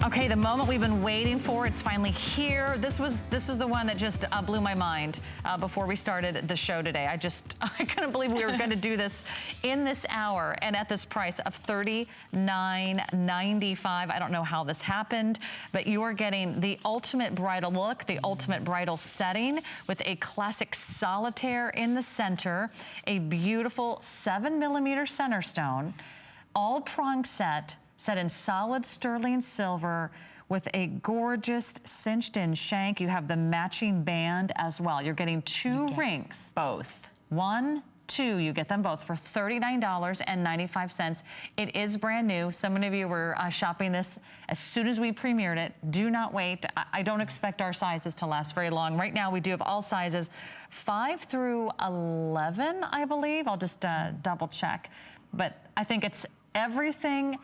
Okay, the moment we've been waiting for, it's finally here. This is the one that just blew my mind before we started the show today. I couldn't believe we were gonna do this in this hour and at this price of $39.95. I don't know how this happened, but you are getting the ultimate bridal look, the ultimate bridal setting with a classic solitaire in the center, a beautiful 7mm center stone, all prong set in solid sterling silver with a gorgeous cinched in shank. You have the matching band as well. You're getting two rings. Both. 1, 2, you get them both for $39.95. It is brand new. So many of you were shopping this as soon as we premiered it. Do not wait. I don't expect our sizes to last very long. Right now we do have all sizes 5 through 11, I believe. I'll just double check. But I think it's everything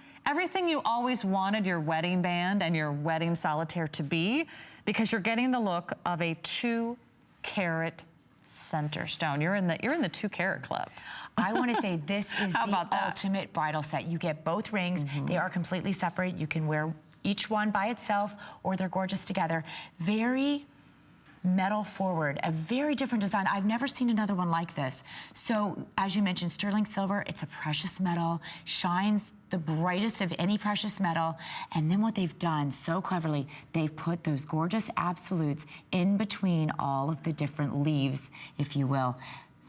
you always wanted your wedding band and your wedding solitaire to be, because you're getting the look of a 2-carat center stone. You're in the 2-carat club. I want to say this is the ultimate bridal set. You get both rings. They are completely separate. You can wear each one by itself or they're gorgeous together. Very metal forward, a very different design. I've never seen another one like this. So as you mentioned, sterling silver, it's a precious metal, shines the brightest of any precious metal. And then what they've done so cleverly, they've put those gorgeous absolutes in between all of the different leaves, if you will.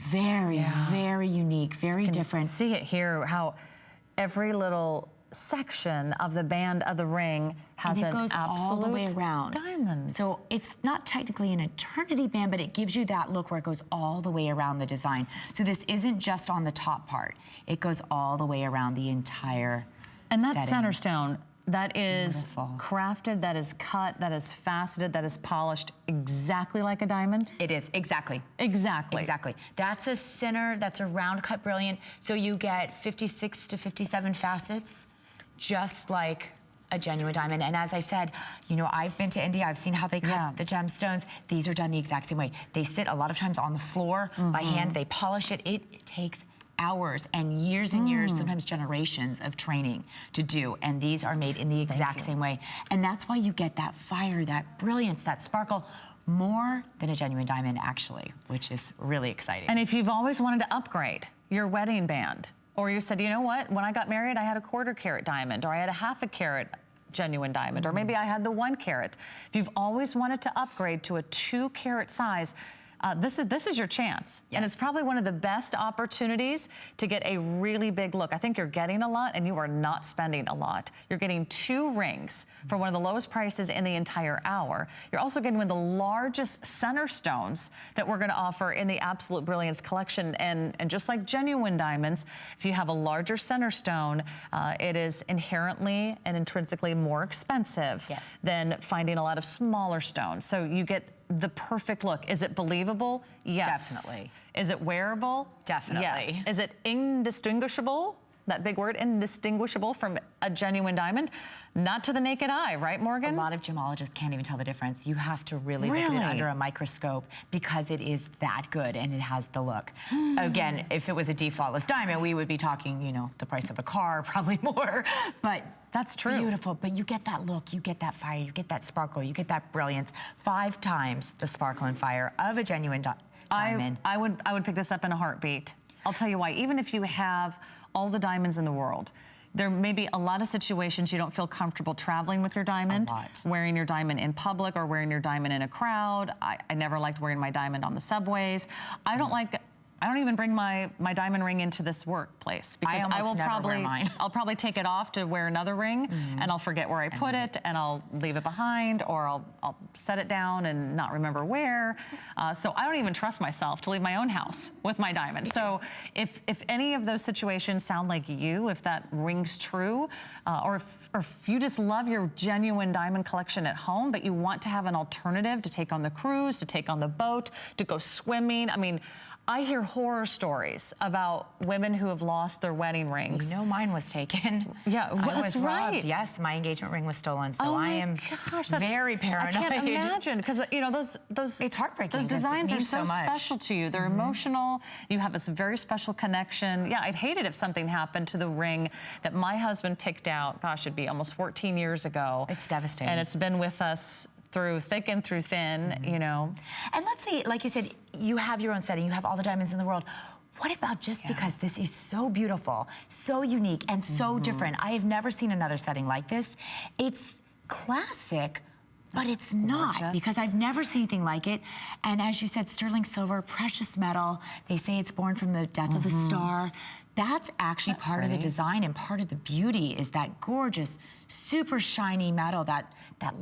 Very, very unique, very different. See it here, how every little section of the band of the ring has an absolute all the way around diamond. So it's not technically an eternity band, but it gives you that look where it goes all the way around the design. So this isn't just on the top part. It goes all the way around the entire And that setting. center stone, that is Beautiful. crafted, that is cut, that is faceted, that is polished exactly like a diamond? It is, exactly. Exactly. Exactly. That's a center, that's a round cut brilliant. So you get 56 to 57 facets, just like a genuine diamond. And as I said, you know, I've been to India, I've seen how they cut the gemstones. These are done the exact same way. They sit a lot of times on the floor by hand, they polish it. It takes hours and years, sometimes generations of training to do. And these are made in the exact same way. And that's why you get that fire, that brilliance, that sparkle, more than a genuine diamond actually, which is really exciting. And if you've always wanted to upgrade your wedding band, or you said, you know what, when I got married, I had a 1/4 carat diamond, or I had a 1/2 carat genuine diamond, or maybe I had the 1 carat. If you've always wanted to upgrade to a 2-carat size, this is your chance. And it's probably one of the best opportunities to get a really big look. I think you're getting a lot and you are not spending a lot. You're getting 2 rings for one of the lowest prices in the entire hour. You're also getting one of the largest center stones that we're gonna offer in the Absolute Brilliance collection. And just like genuine diamonds, if you have a larger center stone, it is inherently and intrinsically more expensive than finding a lot of smaller stones. So you get the perfect look. Is it believable? Yes. Definitely. Is it wearable? Definitely. Yes. Is it indistinguishable? That big word, indistinguishable from a genuine diamond? Not to the naked eye, right, Morgan? A lot of gemologists can't even tell the difference. You have to really look at it under a microscope because it is that good and it has the look. Again, if it was a flawless diamond, we would be talking, you know, the price of a car, probably more, but that's true. Beautiful, but you get that look, you get that fire, you get that sparkle, you get that brilliance. 5 times the sparkle and fire of a genuine diamond. I would pick this up in a heartbeat. I'll tell you why. Even if you have all the diamonds in the world, there may be a lot of situations you don't feel comfortable traveling with your diamond, wearing your diamond in public or wearing your diamond in a crowd. I never liked wearing my diamond on the subways. I don't even bring my diamond ring into this workplace because I'll probably take it off to wear another ring and I'll forget where I put it and I'll leave it behind, or I'll set it down and not remember where. So I don't even trust myself to leave my own house with my diamond. So if any of those situations sound like you, if that rings true, or if you just love your genuine diamond collection at home, but you want to have an alternative to take on the cruise, to take on the boat, to go swimming. I mean, I hear horror stories about women who have lost their wedding rings. You know, mine was taken. Yeah, well, I was that's robbed. right. Yes, my engagement ring was stolen, so Oh I my am gosh, very paranoid. I can't imagine, because you know those it's heartbreaking. Those designs are so much. special to you. They're emotional. You have this very special connection. Yeah, I'd hate it if something happened to the ring that my husband picked out. Gosh, it'd be almost 14 years ago. It's devastating, and it's been with us through thick and through thin, you know. And let's say, like you said, you have your own setting, you have all the diamonds in the world. What about just because this is so beautiful, so unique, and so different? I have never seen another setting like this. It's classic, but it's not, because I've never seen anything like it. And as you said, sterling silver, precious metal. They say it's born from the death of a star. That's actually part of the design, and part of the beauty is that gorgeous, super shiny metal, that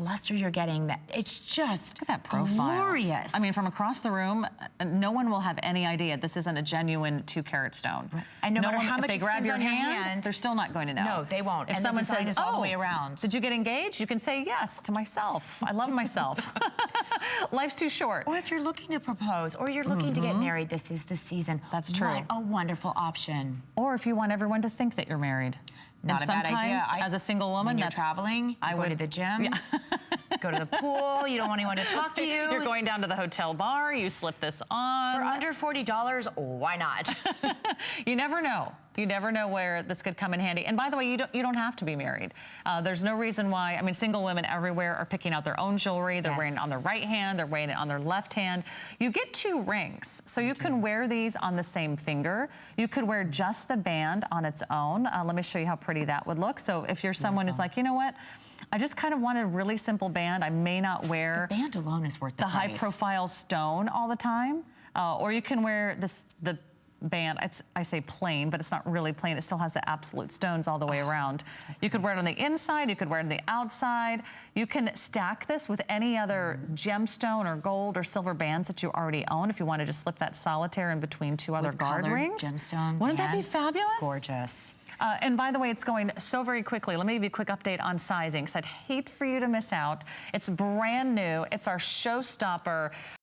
luster you're getting. That it's just that profile. Glorious. I mean, from across the room, no one will have any idea this isn't a genuine 2-carat stone. Right. And no matter how much if they it grab spins your on your hand, they're still not going to know. No, they won't. If And someone the design says, is all the way around. Did you get engaged? You can say yes to myself. I love myself. Life's too short. Or if you're looking to propose, or you're looking to get married, this is the season. That's true. What a wonderful option. Or if you want everyone to think that you're married. Not a bad idea. As a single woman, when you're traveling, I go to the gym, go to the pool, you don't want anyone to talk to you. You're going down to the hotel bar, you slip this on. For under $40, why not? You never know. You never know where this could come in handy. And by the way, you don't have to be married. There's no reason why. I mean, single women everywhere are picking out their own jewelry. They're wearing it on their right hand. They're wearing it on their left hand. You get 2 rings, so you can wear these on the same finger. You could wear just the band on its own. Let me show you how pretty that would look. So if you're someone who's like, you know what? I just kind of want a really simple band. I may not wear the band alone is worth the price. high-profile stone all the time. Or you can wear the band, I say plain, but it's not really plain. It still has the absolute stones all the way around. You could wear it on the inside, you could wear it on the outside. You can stack this with any other gemstone or gold or silver bands that you already own if you want to just slip that solitaire in between 2 other guard rings. Gemstone Wouldn't that be fabulous? Gorgeous. And by the way, it's going so very quickly. Let me give you a quick update on sizing, because I'd hate for you to miss out. It's brand new. It's our showstopper.